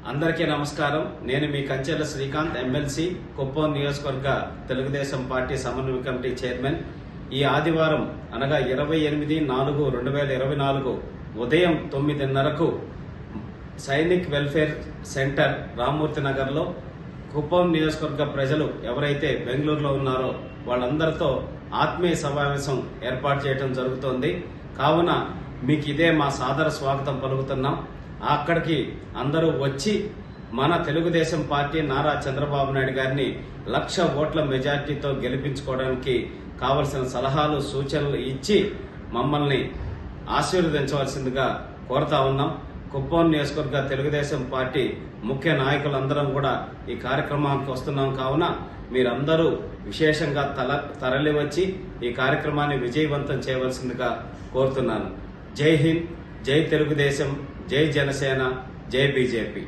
అందరికీ నమస్కారం. నేను మీ కంచెల శ్రీకాంత్, ఎమ్మెల్సీ, కుప్పం నియోజకవర్గ తెలుగుదేశం పార్టీ సమన్వయ కమిటీ చైర్మన్. ఈ ఆదివారం అనగా 28/4/2024 ఉదయం 9:30కు సైనిక్ వెల్ఫేర్ సెంటర్ రామ్మూర్తి నగర్లో కుప్పం నియోజకవర్గ ప్రజలు ఎవరైతే బెంగళూరులో ఉన్నారో వాళ్ళందరితో ఆత్మీయ సమావేశం ఏర్పాటు చేయడం జరుగుతోంది. కావున మీకు ఇదే మా సాదర స్వాగతం పలుకుతున్నాం. అక్కడికి అందరూ వచ్చి మన తెలుగుదేశం పార్టీ నారా చంద్రబాబు నాయుడు గారిని 1,00,000 ఓట్ల మెజార్టీతో గెలిపించుకోవడానికి కావలసిన సలహాలు, సూచనలు ఇచ్చి మమ్మల్ని ఆశీర్వదించవలసిందిగా కోరుతా ఉన్నాం. కుప్పం నియోజకవర్గ తెలుగుదేశం పార్టీ ముఖ్య నాయకులందరం కూడా ఈ కార్యక్రమానికి వస్తున్నాం. కావున మీరందరూ విశేషంగా తరలి వచ్చి ఈ కార్యక్రమాన్ని విజయవంతం చేయవలసిందిగా కోరుతున్నాను. జై హింద్, జై తెలుగుదేశం, జై జనసేన, జై బీజేపీ.